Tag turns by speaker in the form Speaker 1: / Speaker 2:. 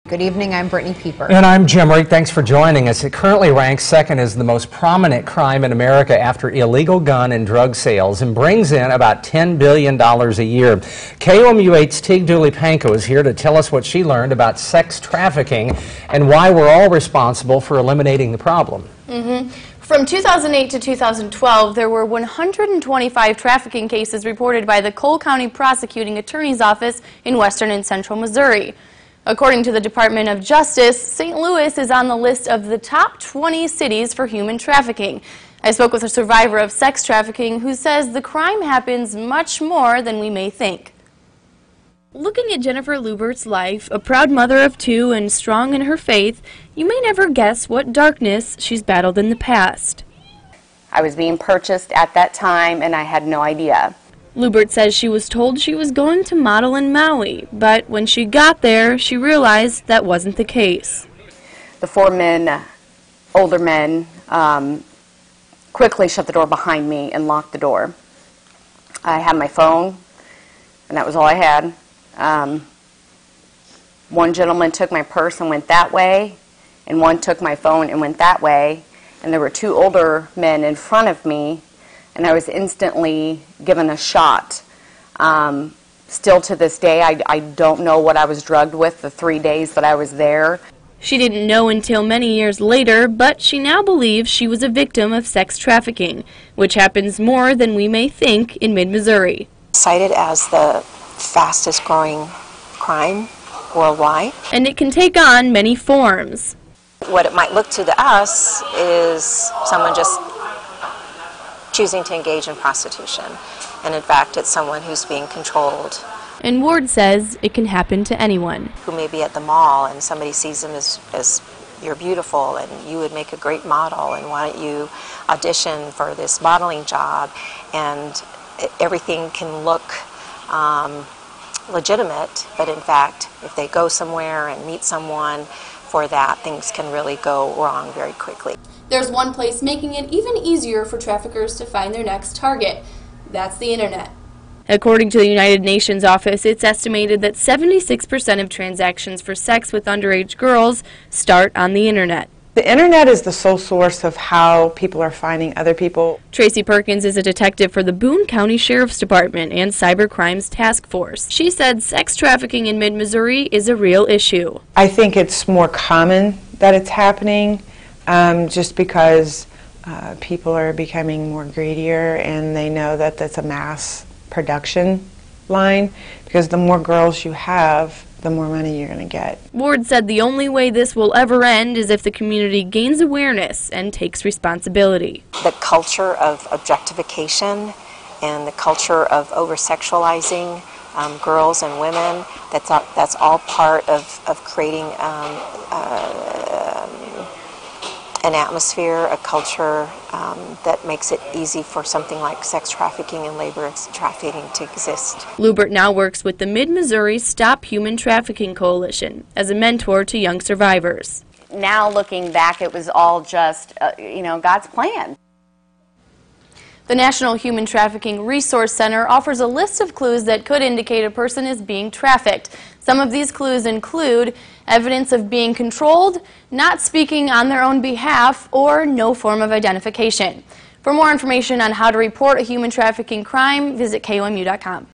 Speaker 1: Good evening, I'm Brittany Pieper.
Speaker 2: And I'm Jim Reek. Thanks for joining us. It currently ranks second as the most prominent crime in America after illegal gun and drug sales and brings in about $10 billion a year. KOMU-8's Tiege Dooley-Panko is here to tell us what she learned about sex trafficking and why we're all responsible for eliminating the problem.
Speaker 3: From 2008 to 2012, there were 125 trafficking cases reported by the Cole County Prosecuting Attorney's Office in western and central Missouri. According to the Department of Justice, St. Louis is on the list of the top 20 cities for human trafficking. I spoke with a survivor of sex trafficking who says the crime happens much more than we may think. Looking at Jennifer LUEBBERT's life, a proud mother of two and strong in her faith, you may never guess what darkness she's battled in the past.
Speaker 4: I was being purchased at that time and I had no idea.
Speaker 3: LUEBBERT says she was told she was going to model in Maui, but when she got there, she realized that wasn't the case.
Speaker 4: The four men, older men, quickly shut the door behind me and locked the door. I had my phone, and that was all I had. One gentleman took my purse and went that way, and one took my phone and went that way, and there were two older men in front of me, and I was instantly given a shot. Still to this day, I don't know what I was drugged with the 3 days that I was there.
Speaker 3: She didn't know until many years later, but she now believes she was a victim of sex trafficking, which happens more than we may think in mid-Missouri.
Speaker 5: Cited as the fastest growing crime worldwide.
Speaker 3: And it can take on many forms.
Speaker 5: What it might look to us is someone just choosing to engage in prostitution, and in fact it's someone who's being controlled.
Speaker 3: And Ward says it can happen to anyone.
Speaker 5: Who may be at the mall and somebody sees them as you're beautiful and you would make a great model and why don't you audition for this modeling job, and everything can look legitimate, but in fact if they go somewhere and meet someone for that, things can really go wrong very quickly.
Speaker 3: There's one place making it even easier for traffickers to find their next target. That's the internet. According to the United Nations office, it's estimated that 76% of transactions for sex with underage girls start on the internet.
Speaker 6: The internet is the sole source of how people are finding other people.
Speaker 3: TRACY Perkins is a detective for the Boone County Sheriff's Department and Cyber Crimes Task Force. She said sex trafficking in mid-Missouri is a real issue.
Speaker 6: I think it's more common that it's happening just because people are becoming more greedier and they know that that's a mass production line, because the more girls you have, the more money you're going to get.
Speaker 3: Ward said the only way this will ever end is if the community gains awareness and takes responsibility.
Speaker 5: The culture of objectification and the culture of over-sexualizing girls and women, that's all part of creating an atmosphere, a culture that makes it easy for something like sex trafficking and labor trafficking to exist.
Speaker 3: LUEBBERT now works with the Mid-Missouri Stop Human Trafficking Coalition as a mentor to young survivors.
Speaker 4: Now looking back, it was all just, God's plan.
Speaker 3: The National Human Trafficking Resource Center offers a list of clues that could indicate a person is being trafficked. Some of these clues include evidence of being controlled, not speaking on their own behalf, or no form of identification. For more information on how to report a human trafficking crime, visit KOMU.com.